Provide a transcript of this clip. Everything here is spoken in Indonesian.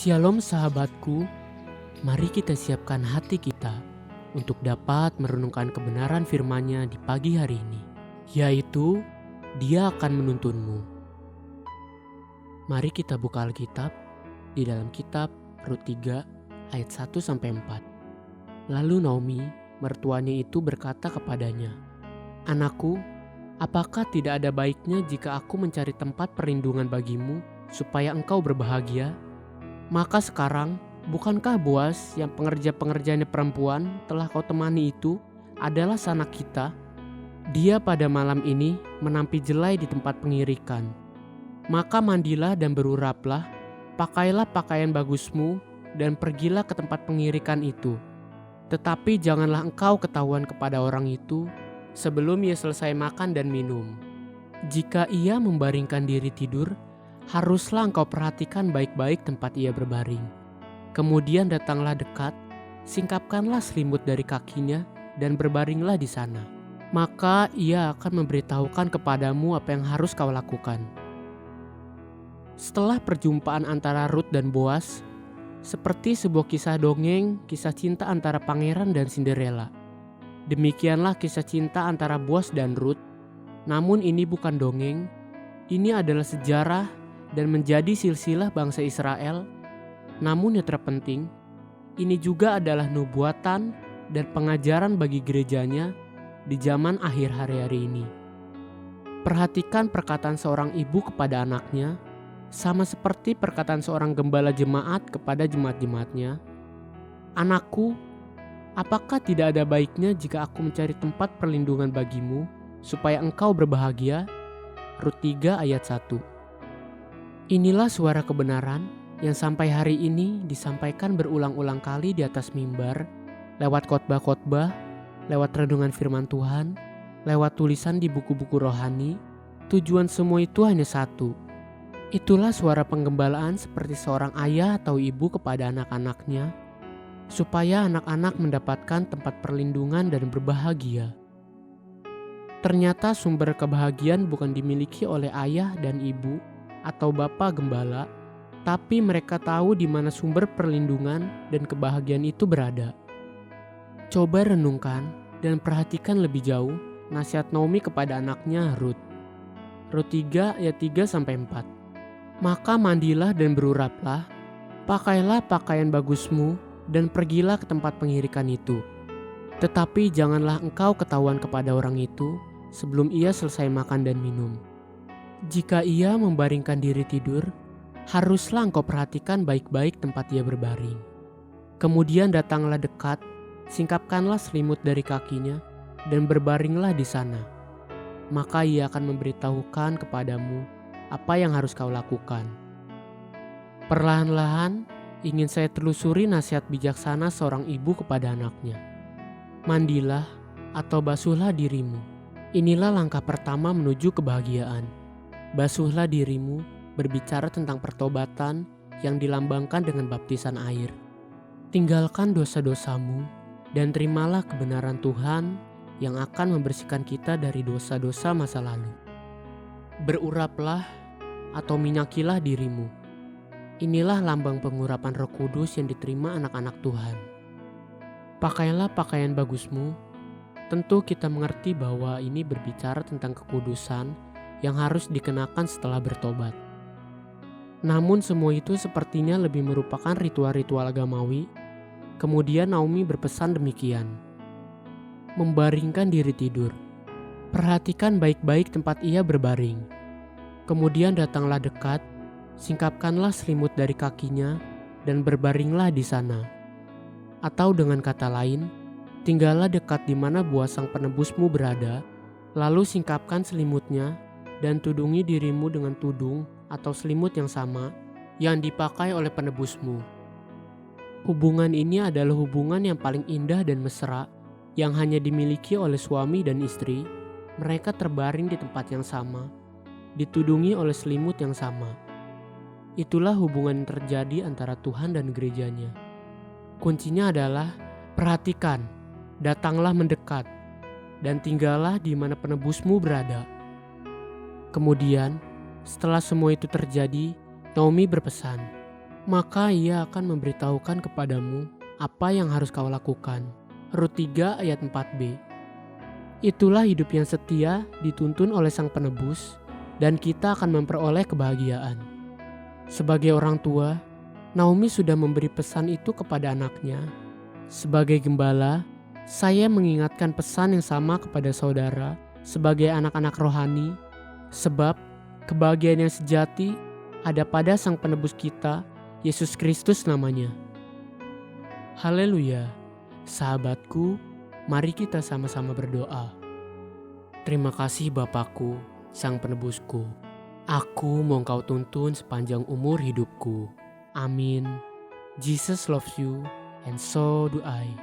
Shalom sahabatku, mari kita siapkan hati kita untuk dapat merenungkan kebenaran firman-Nya di pagi hari ini, yaitu Dia akan menuntunmu. Mari kita buka Alkitab di dalam kitab Rut 3 ayat 1-4. Lalu Naomi, mertuanya itu berkata kepadanya, "Anakku, apakah tidak ada baiknya jika aku mencari tempat perlindungan bagimu supaya engkau berbahagia? Maka sekarang, bukankah Boas yang pengerja-pengerjanya perempuan telah kau temani itu adalah sanak kita? Dia pada malam ini menampi jelai di tempat pengirikan. Maka mandilah dan beruraplah, pakailah pakaian bagusmu dan pergilah ke tempat pengirikan itu. Tetapi janganlah engkau ketahuan kepada orang itu sebelum ia selesai makan dan minum. Jika ia membaringkan diri tidur, haruslah engkau perhatikan baik-baik tempat ia berbaring. Kemudian datanglah dekat, singkapkanlah selimut dari kakinya dan berbaringlah di sana. Maka ia akan memberitahukan kepadamu apa yang harus kau lakukan." Setelah perjumpaan antara Rut dan Boas, seperti sebuah kisah dongeng, kisah cinta antara pangeran dan Cinderella. Demikianlah kisah cinta antara Boas dan Rut. Namun ini bukan dongeng, ini adalah sejarah dan menjadi silsilah bangsa Israel. Namun yang terpenting, ini juga adalah nubuatan dan pengajaran bagi gerejanya di zaman akhir hari-hari ini. Perhatikan perkataan seorang ibu kepada anaknya, sama seperti perkataan seorang gembala jemaat kepada jemaat-jemaatnya. "Anakku, apakah tidak ada baiknya jika aku mencari tempat perlindungan bagimu supaya engkau berbahagia?" Rut 3 ayat 1. Inilah suara kebenaran yang sampai hari ini disampaikan berulang-ulang kali di atas mimbar, lewat khotbah-khotbah, lewat renungan firman Tuhan, lewat tulisan di buku-buku rohani. Tujuan semua itu hanya satu. Itulah suara penggembalaan seperti seorang ayah atau ibu kepada anak-anaknya, supaya anak-anak mendapatkan tempat perlindungan dan berbahagia. Ternyata sumber kebahagiaan bukan dimiliki oleh ayah dan ibu atau bapak gembala, tapi mereka tahu di mana sumber perlindungan dan kebahagiaan itu berada. Coba renungkan dan perhatikan lebih jauh nasihat Naomi kepada anaknya Rut. Rut 3 ayat 3-4. "Maka mandilah dan beruraplah, pakailah pakaian bagusmu dan pergilah ke tempat pengirikan itu. Tetapi janganlah engkau ketahuan kepada orang itu sebelum ia selesai makan dan minum. Jika ia membaringkan diri tidur, haruslah engkau perhatikan baik-baik tempat ia berbaring. Kemudian datanglah dekat, singkapkanlah selimut dari kakinya, dan berbaringlah di sana. Maka ia akan memberitahukan kepadamu apa yang harus kau lakukan." Perlahan-lahan ingin saya telusuri nasihat bijaksana seorang ibu kepada anaknya. Mandilah atau basuhlah dirimu. Inilah langkah pertama menuju kebahagiaan. Basuhlah dirimu berbicara tentang pertobatan yang dilambangkan dengan baptisan air. Tinggalkan dosa-dosamu dan terimalah kebenaran Tuhan yang akan membersihkan kita dari dosa-dosa masa lalu. Beruraplah atau minyakilah dirimu. Inilah lambang pengurapan Roh Kudus yang diterima anak-anak Tuhan. Pakailah pakaian bagusmu. Tentu kita mengerti bahwa ini berbicara tentang kekudusan yang harus dikenakan setelah bertobat. Namun semua itu sepertinya lebih merupakan ritual-ritual agamawi. Kemudian Naomi berpesan demikian. Membaringkan diri tidur. Perhatikan baik-baik tempat ia berbaring. Kemudian datanglah dekat, singkapkanlah selimut dari kakinya, dan berbaringlah di sana. Atau dengan kata lain, tinggallah dekat di mana Boas sang penebusmu berada, lalu singkapkan selimutnya, dan tudungi dirimu dengan tudung atau selimut yang sama yang dipakai oleh penebusmu. Hubungan ini adalah hubungan yang paling indah dan mesra yang hanya dimiliki oleh suami dan istri. Mereka terbaring di tempat yang sama, ditudungi oleh selimut yang sama. Itulah hubungan yang terjadi antara Tuhan dan gerejanya. Kuncinya adalah perhatikan, datanglah mendekat, dan tinggallah di mana penebusmu berada. Kemudian, setelah semua itu terjadi, Naomi berpesan, maka Ia akan memberitahukan kepadamu apa yang harus kau lakukan. Rut 3 ayat 4b. Itulah hidup yang setia dituntun oleh Sang Penebus, dan kita akan memperoleh kebahagiaan. Sebagai orang tua, Naomi sudah memberi pesan itu kepada anaknya. Sebagai gembala, saya mengingatkan pesan yang sama kepada saudara sebagai anak-anak rohani, sebab kebahagiaan yang sejati ada pada Sang Penebus kita, Yesus Kristus namanya. Haleluya, sahabatku, mari kita sama-sama berdoa. Terima kasih Bapakku, Sang Penebusku. Aku mau Engkau tuntun sepanjang umur hidupku. Amin. Jesus loves you, and so do I.